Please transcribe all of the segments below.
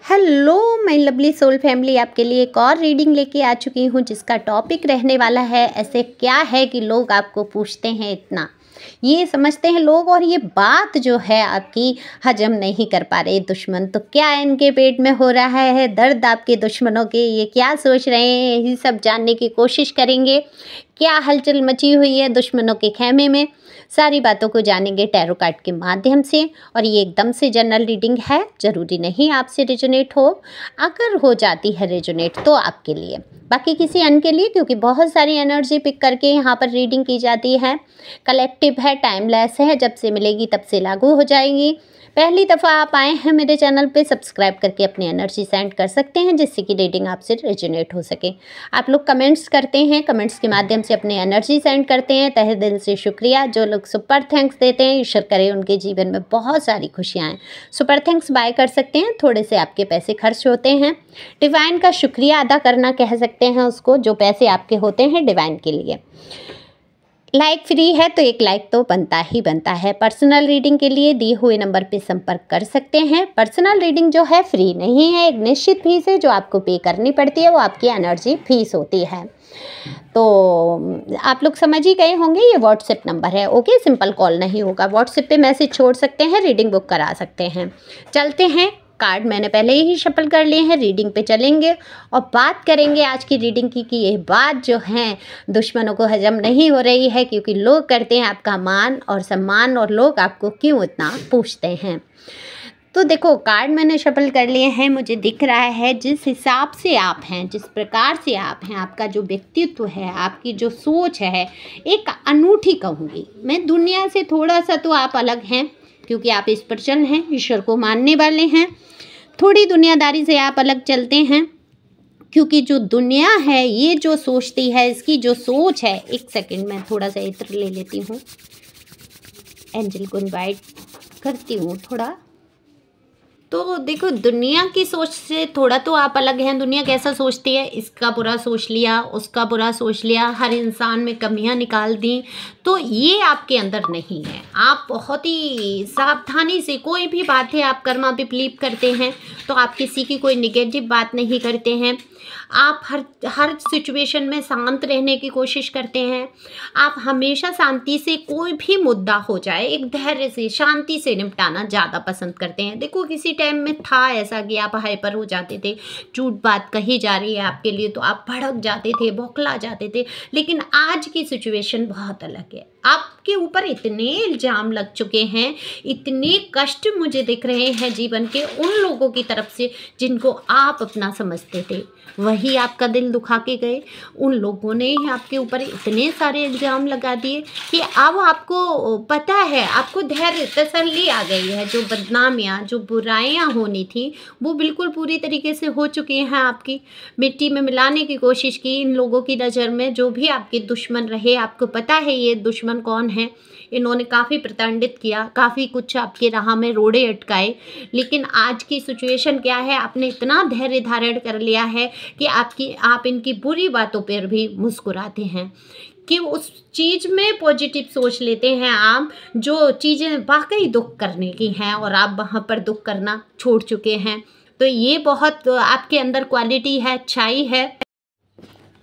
Hello my lovely soul family, आपके लिए एक और रीडिंग लेके आ चुकी हूँ जिसका टॉपिक रहने वाला है ऐसे क्या है कि लोग आपको पूछते हैं इतना, ये समझते हैं लोग और ये बात जो है आपकी हजम नहीं कर पा रहे दुश्मन। तो क्या इनके पेट में हो रहा है दर्द आपके दुश्मनों के, ये क्या सोच रहे हैं, ये सब जानने की कोशिश करेंगे। क्या हलचल मची हुई है दुश्मनों के खेमे में, सारी बातों को जानेंगे टैरो कार्ड के माध्यम से। और ये एकदम से जनरल रीडिंग है, ज़रूरी नहीं आपसे रेजोनेट हो, अगर हो जाती है रेजोनेट तो आपके लिए, बाकी किसी अन्य के लिए, क्योंकि बहुत सारी एनर्जी पिक करके यहाँ पर रीडिंग की जाती है। कलेक्टिव है, टाइमलेस है, जब से मिलेगी तब से लागू हो जाएगी। पहली दफ़ा आप आए हैं मेरे चैनल पे, सब्सक्राइब करके अपनी एनर्जी सेंड कर सकते हैं जिससे कि रीडिंग आपसे रेजोनेट हो सके। आप लोग कमेंट्स करते हैं, कमेंट्स के माध्यम से अपनी एनर्जी सेंड करते हैं, तहे दिल से शुक्रिया। जो लोग सुपर थैंक्स देते हैं, ईश्वर करे उनके जीवन में बहुत सारी खुशियाँ आएँ। सुपर थैंक्स बाय कर सकते हैं, थोड़े से आपके पैसे खर्च होते हैं, डिवाइन का शुक्रिया अदा करना कह सकते हैं उसको, जो पैसे आपके होते हैं डिवाइन के लिए। लाइक फ्री है तो एक लाइक तो बनता ही बनता है। पर्सनल रीडिंग के लिए दिए हुए नंबर पे संपर्क कर सकते हैं। पर्सनल रीडिंग जो है फ्री नहीं है, एक निश्चित फीस है जो आपको पे करनी पड़ती है, वो आपकी एनर्जी फीस होती है। तो आप लोग समझ ही गए होंगे, ये व्हाट्सएप नंबर है, ओके। सिंपल कॉल नहीं होगा, व्हाट्सएप पे मैसेज छोड़ सकते हैं, रीडिंग बुक करा सकते हैं। चलते हैं, कार्ड मैंने पहले ही शफल कर लिए हैं, रीडिंग पे चलेंगे और बात करेंगे आज की रीडिंग की कि ये बात जो है दुश्मनों को हजम नहीं हो रही है, क्योंकि लोग करते हैं आपका मान और सम्मान और लोग आपको क्यों इतना पूछते हैं। तो देखो, कार्ड मैंने शफल कर लिए हैं, मुझे दिख रहा है जिस हिसाब से आप हैं, जिस प्रकार से आप हैं, आपका जो व्यक्तित्व है, आपकी जो सोच है, एक अनूठी कहूँगी मैं। दुनिया से थोड़ा सा तो आप अलग हैं, क्योंकि आप स्पिरिचुअल हैं, ईश्वर को मानने वाले हैं। थोड़ी दुनियादारी से आप अलग चलते हैं, क्योंकि जो दुनिया है ये जो सोचती है, इसकी जो सोच है, एक सेकंड मैं थोड़ा सा इत्र ले लेती हूँ, एंजल को इनवाइट करती हूँ थोड़ा। तो देखो, दुनिया की सोच से थोड़ा तो आप अलग हैं। दुनिया कैसा सोचती है, इसका बुरा सोच लिया, उसका बुरा सोच लिया, हर इंसान में कमियां निकाल दी, तो ये आपके अंदर नहीं है। आप बहुत ही सावधानी से, कोई भी बात है, आप कर्मा पे बिलीव करते हैं तो आप किसी की कोई निगेटिव बात नहीं करते हैं। आप हर सिचुएशन में शांत रहने की कोशिश करते हैं। आप हमेशा शांति से, कोई भी मुद्दा हो जाए, एक धैर्य से, शांति से निपटाना ज़्यादा पसंद करते हैं। देखो, किसी टाइम में था ऐसा कि आप हाइपर हो जाते थे, झूठ बात कही जा रही है आपके लिए तो आप भड़क जाते थे, बौखला जाते थे, लेकिन आज की सिचुएशन बहुत अलग है। आपके ऊपर इतने इल्ज़ाम लग चुके हैं, इतने कष्ट मुझे दिख रहे हैं जीवन के उन लोगों की तरफ से जिनको आप अपना समझते थे, वही आपका दिल दुखा के गए। उन लोगों ने ही आपके ऊपर इतने सारे इल्ज़ाम लगा दिए कि अब आपको पता है, आपको धैर्य, तसल्ली आ गई है। जो बदनामियाँ, जो बुराइयाँ होनी थी, वो बिल्कुल पूरी तरीके से हो चुकी हैं। आपकी मिट्टी में मिलाने की कोशिश की इन लोगों की नज़र में, जो भी आपके दुश्मन रहे, आपको पता है ये दुश्मन कौन है। इन्होंने काफ़ी प्रताड़ित किया, काफ़ी कुछ आपके राह में रोड़े अटकाए, लेकिन आज की सिचुएशन क्या है, आपने इतना धैर्य धारण कर लिया है कि आप इनकी बुरी बातों पर भी मुस्कुराते हैं, कि उस चीज़ में पॉजिटिव सोच लेते हैं आप, जो चीज़ें वाकई दुख करने की हैं और आप वहाँ पर दुख करना छोड़ चुके हैं। तो ये बहुत आपके अंदर क्वालिटी है, अच्छाई है।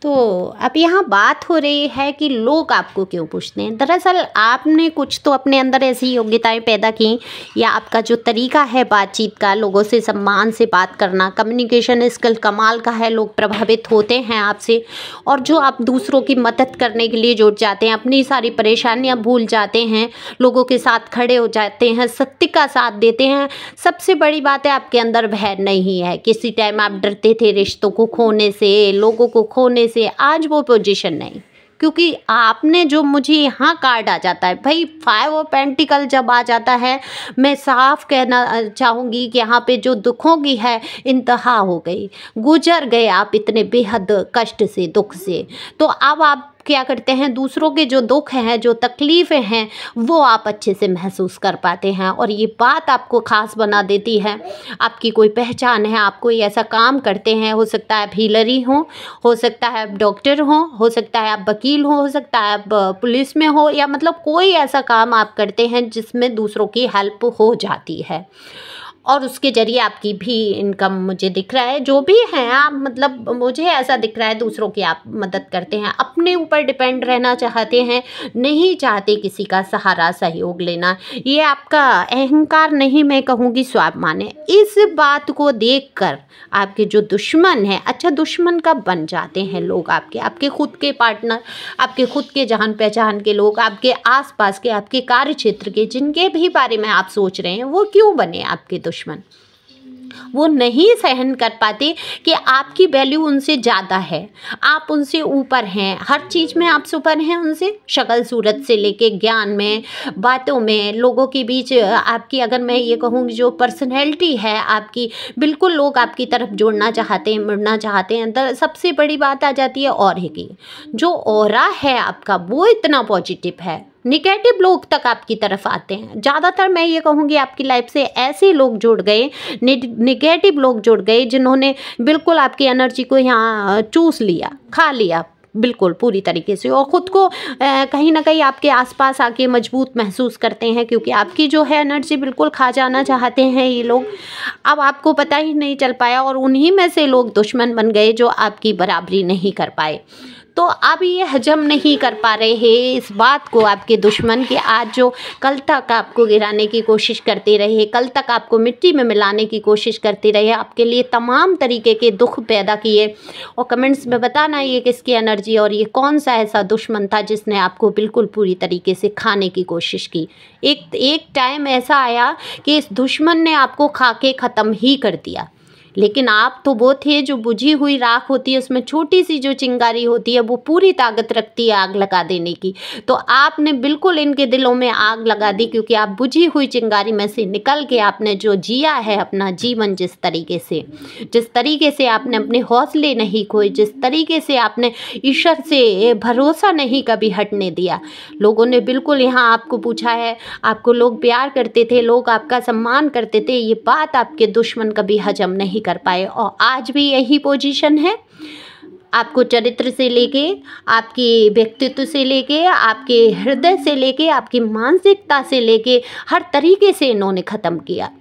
तो अब यहाँ बात हो रही है कि लोग आपको क्यों पूछते हैं। दरअसल आपने कुछ तो अपने अंदर ऐसी योग्यताएं पैदा की, या आपका जो तरीका है बातचीत का, लोगों से सम्मान से बात करना, कम्युनिकेशन स्किल कमाल का है, लोग प्रभावित होते हैं आपसे। और जो आप दूसरों की मदद करने के लिए जुट जाते हैं, अपनी सारी परेशानियाँ भूल जाते हैं, लोगों के साथ खड़े हो जाते हैं, सत्य का साथ देते हैं। सबसे बड़ी बात है, आपके अंदर भय नहीं है। किसी टाइम आप डरते थे रिश्तों को खोने से, लोगों को खोने से, आज वो पोजीशन नहीं, क्योंकि आपने जो, मुझे यहाँ कार्ड आ जाता है भाई, 5 ऑफ पेंटिकल जब आ जाता है, मैं साफ कहना चाहूँगी कि यहाँ पे जो दुखों की है इंतहा हो गई, गुजर गए आप इतने बेहद कष्ट से, दुख से। तो अब आप क्या करते हैं, दूसरों के जो दुख हैं, जो तकलीफ़ें हैं, वो आप अच्छे से महसूस कर पाते हैं और ये बात आपको ख़ास बना देती है। आपकी कोई पहचान है, आप कोई ऐसा काम करते हैं, हो सकता है आप हीलर ही हो सकता है आप डॉक्टर हो सकता है आप वकील हो सकता है आप पुलिस में हो, या मतलब कोई ऐसा काम आप करते हैं जिसमें दूसरों की हेल्प हो जाती है। और उसके ज़रिए आपकी भी इनकम मुझे दिख रहा है। जो भी हैं आप, मतलब मुझे ऐसा दिख रहा है दूसरों की आप मदद करते हैं, अपने ऊपर डिपेंड रहना चाहते हैं, नहीं चाहते किसी का सहारा सहयोग लेना। ये आपका अहंकार नहीं, मैं कहूँगी स्वाभिमान है। इस बात को देखकर आपके जो दुश्मन हैं, अच्छा दुश्मन कब बन जाते हैं लोग आपके, आपके खुद के पार्टनर, आपके खुद के जान पहचान के लोग, आपके आसपास के, आपके कार्य क्षेत्र के, जिनके भी बारे में आप सोच रहे हैं, वो क्यों बने आपके दुश्मन? वो नहीं सहन कर पाते कि आपकी वैल्यू उनसे ज़्यादा है, आप उनसे ऊपर हैं, हर चीज़ में आप सुपर हैं उनसे, शक्ल सूरत से लेके ज्ञान में, बातों में, लोगों के बीच आपकी, अगर मैं ये कहूँगी जो पर्सनैलिटी है आपकी, बिल्कुल लोग आपकी तरफ जोड़ना चाहते हैं, मुड़ना चाहते हैं। अंदर सबसे बड़ी बात आ जाती है ऑरा की, जो ऑरा है आपका वो इतना पॉजिटिव है, निगेटिव लोग तक आपकी तरफ आते हैं। ज़्यादातर मैं ये कहूँगी आपकी लाइफ से ऐसे लोग जुड़ गए, निगेटिव लोग जुड़ गए, जिन्होंने बिल्कुल आपकी एनर्जी को यहाँ चूस लिया, खा लिया बिल्कुल पूरी तरीके से, और ख़ुद को कहीं ना कहीं आपके आसपास आके मजबूत महसूस करते हैं, क्योंकि आपकी जो है एनर्जी बिल्कुल खा जाना चाहते हैं ये लोग। अब आपको पता ही नहीं चल पाया, और उन्हीं में से लोग दुश्मन बन गए जो आपकी बराबरी नहीं कर पाए। तो अब ये हजम नहीं कर पा रहे हैं इस बात को आपके दुश्मन के, आज जो कल तक आपको गिराने की कोशिश करते रहे, कल तक आपको मिट्टी में मिलाने की कोशिश करते रहे, आपके लिए तमाम तरीके के दुख पैदा किए। और कमेंट्स में बताना ये किसकी एनर्जी और ये कौन सा ऐसा दुश्मन था जिसने आपको बिल्कुल पूरी तरीके से खाने की कोशिश की। एक टाइम ऐसा आया कि इस दुश्मन ने आपको खा के ख़त्म ही कर दिया, लेकिन आप तो वो थे जो बुझी हुई राख होती है, उसमें छोटी सी जो चिंगारी होती है वो पूरी ताकत रखती है आग लगा देने की। तो आपने बिल्कुल इनके दिलों में आग लगा दी, क्योंकि आप बुझी हुई चिंगारी में से निकल के आपने जो जिया है अपना जीवन, जिस तरीके से आपने अपने हौसले नहीं खोए, जिस तरीके से आपने ईश्वर से भरोसा नहीं कभी हटने दिया। लोगों ने बिल्कुल यहाँ आपको पूछा है, आपको लोग प्यार करते थे, लोग आपका सम्मान करते थे, ये बात आपके दुश्मन कभी हजम नहीं कर पाए। और आज भी यही पोजीशन है, आपको चरित्र से लेके, आपके व्यक्तित्व से लेके, आपके हृदय से लेके, आपकी मानसिकता से लेके, हर तरीके से इन्होंने ख़त्म किया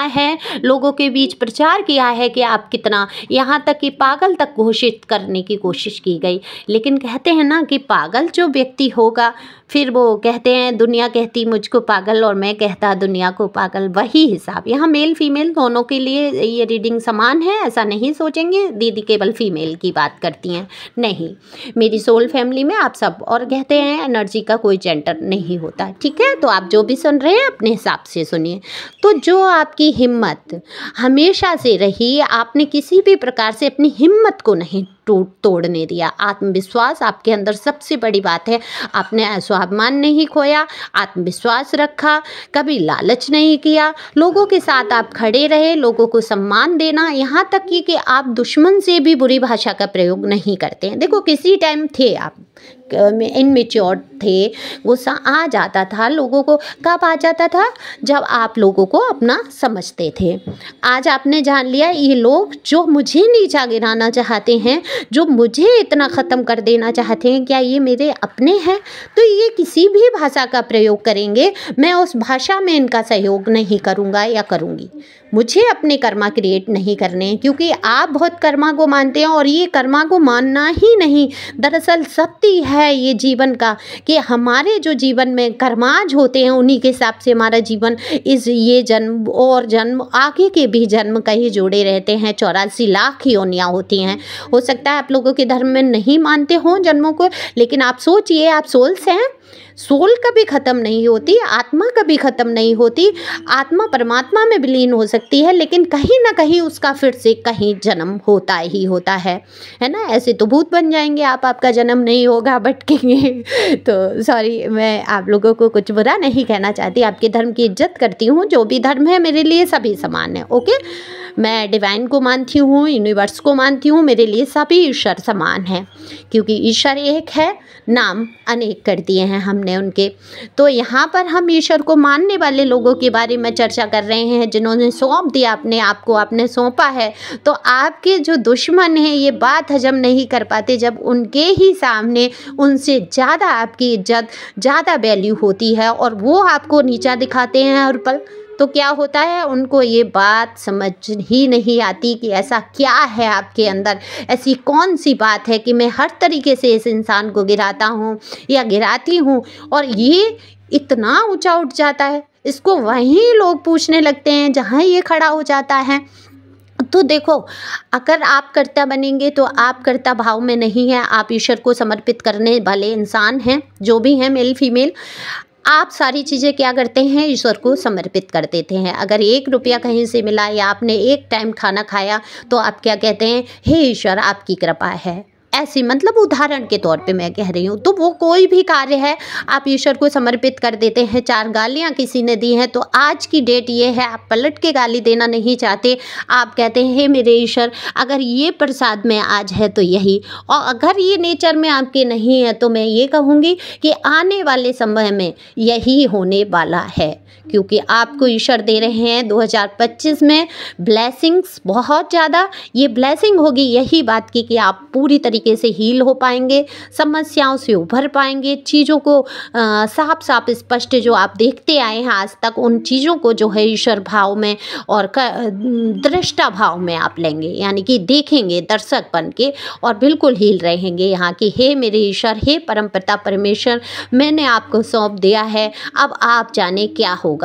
है। लोगों के बीच प्रचार किया है कि आप कितना, यहाँ तक कि पागल तक घोषित करने की कोशिश की गई। लेकिन कहते हैं ना कि पागल जो व्यक्ति होगा, फिर वो कहते हैं दुनिया कहती मुझको पागल और मैं कहता दुनिया को पागल, वही हिसाब। यहाँ मेल फीमेल दोनों के लिए ये रीडिंग समान है, ऐसा नहीं सोचेंगे दीदी केवल फीमेल की बात करती हैं, नहीं, मेरी सोल फैमिली में आप सब। और कहते हैं एनर्जी का कोई जेंडर नहीं होता, ठीक है। तो आप जो भी सुन रहे हैं अपने हिसाब से सुनिए। तो जो आपकी हिम्मत हमेशा से रही, आपने किसी भी प्रकार से अपनी हिम्मत को नहीं तोड़ने दिया। आत्मविश्वास आपके अंदर सबसे बड़ी बात है, आपने स्वाभिमान नहीं खोया, आत्मविश्वास रखा, कभी लालच नहीं किया, लोगों के साथ आप खड़े रहे, लोगों को सम्मान देना, यहाँ तक कि आप दुश्मन से भी बुरी भाषा का प्रयोग नहीं करते हैं। देखो किसी टाइम थे आप इनमेच्योर थे, गुस्सा आ जाता था लोगों को, कब आ जाता था, जब आप लोगों को अपना समझते थे। आज आपने जान लिया ये लोग जो मुझे नीचा गिराना चाहते हैं, जो मुझे इतना ख़त्म कर देना चाहते हैं, क्या ये मेरे अपने हैं? तो ये किसी भी भाषा का प्रयोग करेंगे, मैं उस भाषा में इनका सहयोग नहीं करूँगा या करूँगी। मुझे अपने कर्मा क्रिएट नहीं करने हैं, क्योंकि आप बहुत कर्मा को मानते हैं, और ये कर्मा को मानना ही नहीं, दरअसल सत्य है ये जीवन का कि हमारे जो जीवन में कर्माज होते हैं उन्हीं के हिसाब से हमारा जीवन ये जन्म और जन्म आगे के भी जन्म कहीं जुड़े रहते हैं। 84 लाख योनियाँ होती हैं। हो सकता है आप लोगों के धर्म में नहीं मानते हों जन्मों को, लेकिन आप सोचिए, आप सोल्स हैं, सोल कभी ख़त्म नहीं होती, आत्मा कभी ख़त्म नहीं होती। आत्मा परमात्मा में विलीन हो सकती है, लेकिन कहीं ना कहीं उसका फिर से कहीं जन्म होता ही होता है ना। ऐसे तो भूत बन जाएंगे आप, आपका जन्म नहीं होगा, भटकेंगे। तो सॉरी, मैं आप लोगों को कुछ बुरा नहीं कहना चाहती, आपके धर्म की इज्जत करती हूँ। जो भी धर्म है मेरे लिए सभी समान है, ओके। मैं डिवाइन को मानती हूँ, यूनिवर्स को मानती हूँ, मेरे लिए सभी ईश्वर समान है, क्योंकि ईश्वर एक है, नाम अनेक कर दिए हैं हमने उनके। तो यहाँ पर हम ईश्वर को मानने वाले लोगों के बारे में चर्चा कर रहे हैं, जिन्होंने सौंप दिया अपने आप को, आपने सौंपा है। तो आपके जो दुश्मन हैं ये बात हजम नहीं कर पाते, जब उनके ही सामने उनसे ज़्यादा आपकी इज्जत, ज़्यादा वैल्यू होती है, और वो आपको नीचा दिखाते हैं हर पल, तो क्या होता है, उनको ये बात समझ ही नहीं आती कि ऐसा क्या है आपके अंदर, ऐसी कौन सी बात है कि मैं हर तरीके से इस इंसान को गिराता हूँ या गिराती हूँ और ये इतना ऊंचा उठ जाता है। इसको वहीं लोग पूछने लगते हैं जहाँ ये खड़ा हो जाता है। तो देखो, अगर आप कर्ता बनेंगे तो आप कर्ता भाव में नहीं है, आप ईश्वर को समर्पित करने वाले इंसान हैं, जो भी हैं मेल फीमेल। आप सारी चीज़ें क्या करते हैं, ईश्वर को समर्पित कर देते हैं। अगर 1 रुपया कहीं से मिला या आपने 1 टाइम खाना खाया तो आप क्या कहते हैं, हे ईश्वर आपकी कृपा है। ऐसी मतलब उदाहरण के तौर पे मैं कह रही हूँ। तो वो कोई भी कार्य है आप ईश्वर को समर्पित कर देते हैं। 4 गालियाँ किसी ने दी हैं तो आज की डेट ये है, आप पलट के गाली देना नहीं चाहते। आप कहते हैं हे मेरे ईश्वर, अगर ये प्रसाद में आज है तो यही, और अगर ये नेचर में आपके नहीं है तो मैं ये कहूँगी कि आने वाले समय में यही होने वाला है, क्योंकि आपको ईश्वर दे रहे हैं 2025 में ब्लेसिंग्स बहुत ज़्यादा। ये ब्लेसिंग होगी यही बात की कि आप पूरी तरीके से हील हो पाएंगे, समस्याओं से उभर पाएंगे, चीज़ों को साफ साफ स्पष्ट जो आप देखते आए हैं आज तक, उन चीज़ों को जो है ईश्वर भाव में और दृष्टा भाव में आप लेंगे, यानी कि देखेंगे दर्शक बन के और बिल्कुल हील रहेंगे यहाँ की। हे मेरे ईश्वर, हे परमपिता परमेश्वर, मैंने आपको सौंप दिया है, अब आप जाने क्या होगा।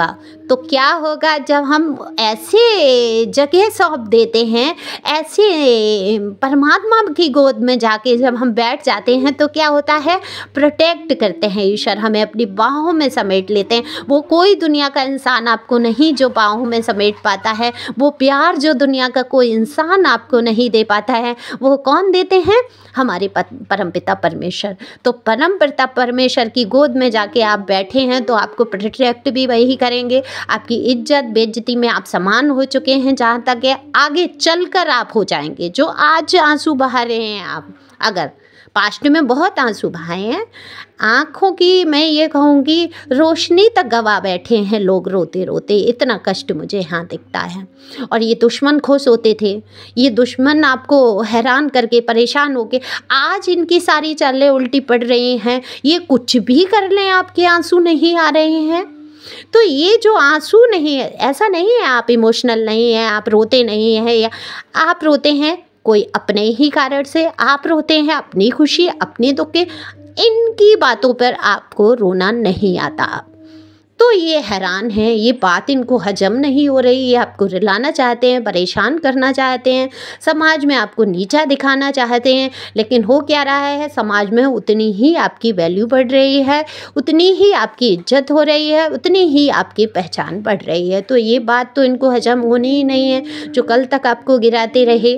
तो क्या होगा जब हम ऐसे जगह सौंप देते हैं, ऐसे परमात्मा की गोद में जाके जब हम बैठ जाते हैं तो क्या होता है, प्रोटेक्ट करते हैं ईश्वर, हमें अपनी बाहों में समेट लेते हैं। वो कोई दुनिया का इंसान आपको नहीं जो बाहों में समेट पाता है, वो प्यार जो दुनिया का कोई इंसान आपको नहीं दे पाता है, वो कौन देते हैं, हमारे परमपिता परमेश्वर। तो परमपिता परमेश्वर की गोद में जाके आप बैठे हैं तो आपको प्रोटेक्ट भी वही करेंगे। आपकी इज्जत बेइज्जती में आप समान हो चुके हैं, जहाँ तक है आगे चलकर आप हो जाएंगे। जो आज आंसू बहा रहे हैं आप, अगर पास्ट में बहुत आंसू बहाए हैं, आँखों की मैं ये कहूँगी रोशनी तक गवा बैठे हैं लोग रोते रोते, इतना कष्ट मुझे यहाँ दिखता है। और ये दुश्मन खुश होते थे, ये दुश्मन आपको हैरान करके परेशान होके आज इनकी सारी चालें उल्टी पड़ रही हैं, ये कुछ भी कर लें आपके आंसू नहीं आ रहे हैं। तो ये जो आंसू नहीं है, ऐसा नहीं है आप इमोशनल नहीं है, आप रोते नहीं हैं, या आप रोते हैं कोई अपने ही कारण से, आप रोते हैं अपनी खुशी अपने दुख के, इनकी बातों पर आपको रोना नहीं आता। तो ये हैरान है, ये बात इनको हजम नहीं हो रही, ये आपको रुलाना चाहते हैं, परेशान करना चाहते हैं, समाज में आपको नीचा दिखाना चाहते हैं। लेकिन हो क्या रहा है, समाज में उतनी ही आपकी वैल्यू बढ़ रही है, उतनी ही आपकी इज्जत हो रही है, उतनी ही आपकी पहचान बढ़ रही है। तो ये बात तो इनको हजम होनी ही नहीं है, जो कल तक आपको गिराते रहे।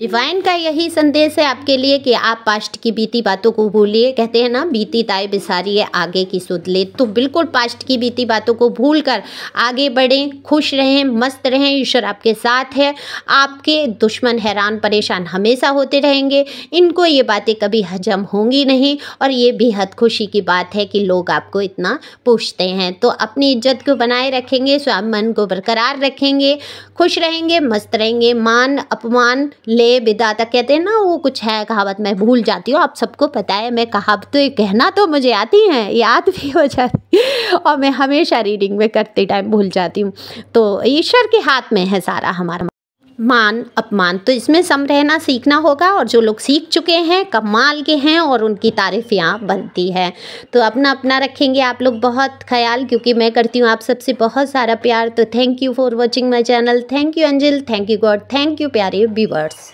डिवाइन का यही संदेश है आपके लिए कि आप पास्ट की बीती बातों को भूलिए। कहते हैं ना, बीती ताई बिसारिए आगे की सुध ले। तो बिल्कुल पास्ट की बीती बातों को भूलकर आगे बढ़ें, खुश रहें, मस्त रहें, ईश्वर आपके साथ है। आपके दुश्मन हैरान परेशान हमेशा होते रहेंगे, इनको ये बातें कभी हजम होंगी नहीं। और ये बेहद खुशी की बात है कि लोग आपको इतना पूछते हैं। तो अपनी इज्जत को बनाए रखेंगे, स्वाभिमान को बरकरार रखेंगे, खुश रहेंगे, मस्त रहेंगे। मान अपमान ले विदा तक, कहते हैं ना, वो कुछ है कहावत, मैं भूल जाती हूँ, आप सबको पता है। मैं कहावतें कहना तो मुझे आती हैं, याद भी हो जाती और मैं हमेशा रीडिंग में करते टाइम भूल जाती हूँ। तो ईश्वर के हाथ में है सारा हमारा मान अपमान, तो इसमें सम रहना सीखना होगा। और जो लोग सीख चुके हैं, कमाल के हैं, और उनकी तारीफ यहाँ बनती है। तो अपना अपना रखेंगे आप लोग बहुत ख्याल, क्योंकि मैं करती हूँ आप सबसे बहुत सारा प्यार। तो thank you for watching my channel, thank you Anjil, thank you God, thank you प्यारे व्यूअर्स।